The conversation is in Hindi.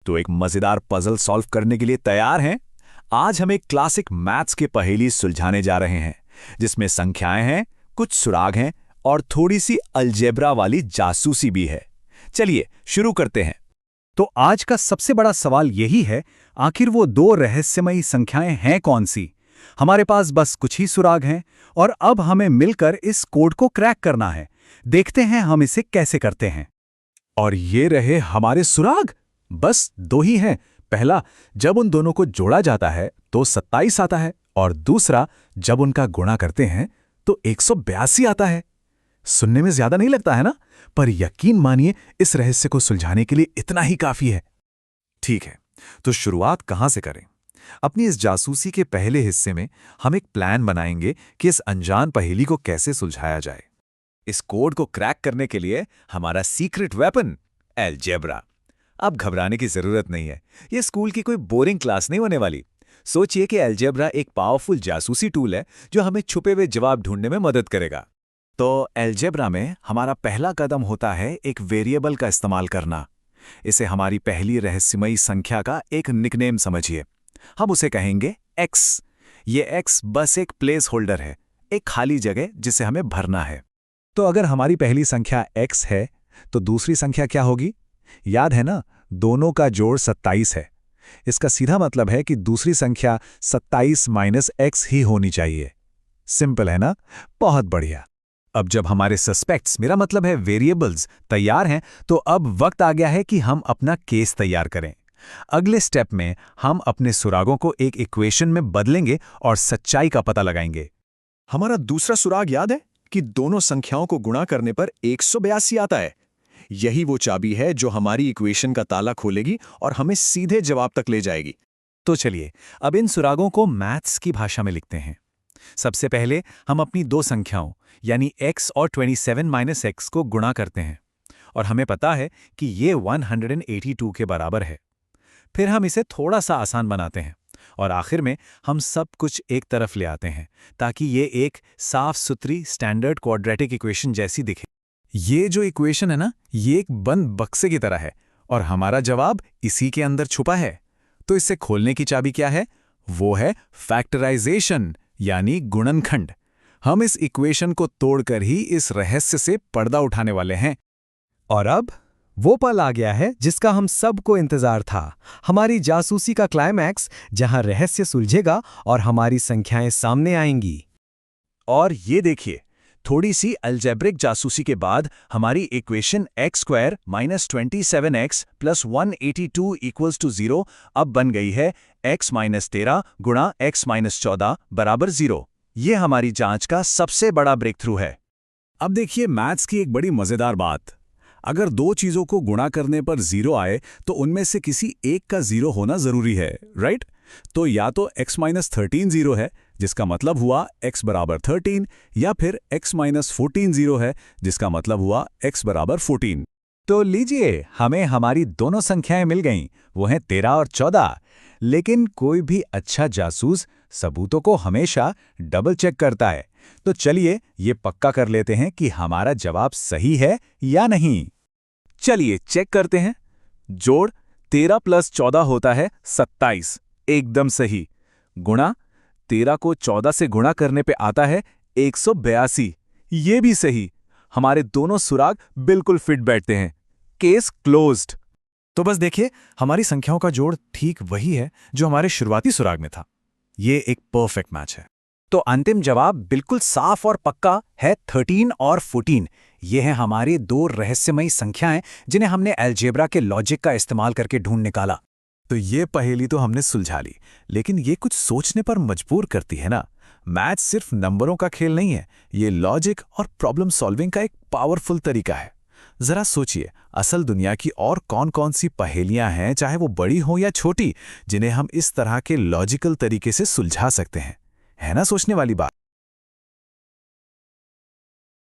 तो एक मजेदार पजल सॉल्व करने के लिए तैयार हैं? आज हम एक क्लासिक मैथ्स के पहेली सुलझाने जा रहे हैं, जिसमें संख्याएं हैं, कुछ सुराग हैं और थोड़ी सी अलजेब्रा वाली जासूसी भी है। चलिए शुरू करते हैं। तो आज का सबसे बड़ा सवाल यही है, आखिर वो दो रहस्यमयी संख्याएं हैं कौन सी? हमारे पास बस कुछ ही सुराग हैं और अब हमें मिलकर इस कोड को क्रैक करना है। देखते हैं हम इसे कैसे करते हैं। और ये रहे हमारे सुराग। बस दो ही हैं। पहला, जब उन दोनों को जोड़ा जाता है तो 27 आता है, और दूसरा, जब उनका गुणा करते हैं तो 182 आता है। सुनने में ज्यादा नहीं लगता है ना? पर यकीन मानिए, इस रहस्य को सुलझाने के लिए इतना ही काफी है। ठीक है, तो शुरुआत कहां से करें? अपनी इस जासूसी के पहले हिस्से में हम एक प्लान बनाएंगे कि इस अनजान पहेली को कैसे सुलझाया जाए। इस कोड को क्रैक करने के लिए हमारा सीक्रेट वेपन अलजेब्रा। अब घबराने की जरूरत नहीं है, ये स्कूल की कोई बोरिंग क्लास नहीं होने वाली। सोचिए कि अलजेब्रा एक पावरफुल जासूसी टूल है जो हमें छुपे हुए जवाब ढूंढने में मदद करेगा। तो अलजेब्रा में हमारा पहला कदम होता है एक वेरिएबल का इस्तेमाल करना। इसे हमारी पहली रहस्यमयी संख्या का एक निकनेम समझिए। हम उसे कहेंगे x। ये x बस एक प्लेस होल्डर है, एक खाली जगह जिसे हमें भरना है। तो अगर हमारी पहली संख्या x है, तो दूसरी संख्या क्या होगी? याद है ना, दोनों का जोड़ 27 है। इसका सीधा मतलब है कि दूसरी संख्या 27 माइनस x ही होनी चाहिए। सिंपल है ना? बहुत बढ़िया। अब जब हमारे सस्पेक्ट्स, मेरा मतलब है वेरिएबल्स, तैयार हैं, तो अब वक्त आ गया है कि हम अपना केस तैयार करें। अगले स्टेप में हम अपने सुरागों को एक इक्वेशन में बदलेंगे और सच्चाई का पता लगाएंगे। हमारा दूसरा सुराग याद है कि दोनों संख्याओं को गुणा करने पर 182 आता है। यही वो चाबी है जो हमारी इक्वेशन का ताला खोलेगी और हमें सीधे जवाब तक ले जाएगी। तो चलिए अब इन सुरागों को मैथ्स की भाषा में लिखते हैं। सबसे पहले हम अपनी दो संख्याओं यानी x और 27 - x को गुणा करते हैं, और हमें पता है कि ये 182 के बराबर है। फिर हम इसे थोड़ा सा आसान बनाते हैं और आखिर में हम सब कुछ एक तरफ ले आते हैं ताकि ये एक साफ सुथरी स्टैंडर्ड क्वाड्रेटिक इक्वेशन जैसी दिखे। ये जो इक्वेशन है ना, ये एक बंद बक्से की तरह है और हमारा जवाब इसी के अंदर छुपा है। तो इसे खोलने की चाबी क्या है? वो है फैक्टराइजेशन यानी गुणनखंड। हम इस इक्वेशन को तोड़कर ही इस रहस्य से पर्दा उठाने वाले हैं। और अब वो पल आ गया है जिसका हम सबको इंतजार था, हमारी जासूसी का क्लाइमैक्स, जहां रहस्य सुलझेगा और हमारी संख्याएं सामने आएंगी। और ये देखिए, थोड़ी सी अलजेब्रिक जासूसी के बाद हमारी इक्वेशन x² - 27x + 182 = 0 अब बन गई है x - 13 गुणा x - 14 बराबर 0। ये हमारी जांच का सबसे बड़ा ब्रेक थ्रू है। अब देखिए मैथ्स की एक बड़ी मजेदार बात। अगर दो चीजों को गुणा करने पर 0 आए तो उनमें से किसी एक का 0 होना जरूरी है, राइट? तो या तो x - 13 0 है, जिसका मतलब हुआ x बराबर 13, या फिर x - 14 0 है, जिसका मतलब हुआ x बराबर 14। तो लीजिए, हमें हमारी दोनों संख्याएं मिल गईं, वो हैं 13 और 14। लेकिन कोई भी अच्छा जासूस सबूतों को हमेशा डबल चेक करता है। तो चलिए ये पक्का कर लेते हैं कि हमारा जवाब सही है या नहीं। चलिए चेक करते हैं। जोड़ 13 + 14 होता है 27, एकदम सही। गुणा 13 को 14 से गुणा करने पे आता है 182, ये भी सही। हमारे दोनों सुराग बिल्कुल फिट बैठते हैं। Case closed. तो बस देखिए, हमारी संख्याओं का जोड़ ठीक वही है जो हमारे शुरुआती सुराग में था। ये एक परफेक्ट मैच है। तो अंतिम जवाब बिल्कुल साफ और पक्का है 13 और 14। ये हैं हमारे दो रहस्यमयी संख्याएं जिन्हें हमने अलजेब्रा के लॉजिक का इस्तेमाल करके ढूंढ निकाला। तो ये पहेली तो हमने सुलझा ली, लेकिन ये कुछ सोचने पर मजबूर करती है ना। मैथ्स सिर्फ नंबरों का खेल नहीं है, ये लॉजिक और प्रॉब्लम सॉल्विंग का एक पावरफुल तरीका है। जरा सोचिए, असल दुनिया की और कौन कौन सी पहेलियां हैं, चाहे वो बड़ी हो या छोटी, जिन्हें हम इस तरह के लॉजिकल तरीके से सुलझा सकते हैं। है ना सोचने वाली बात?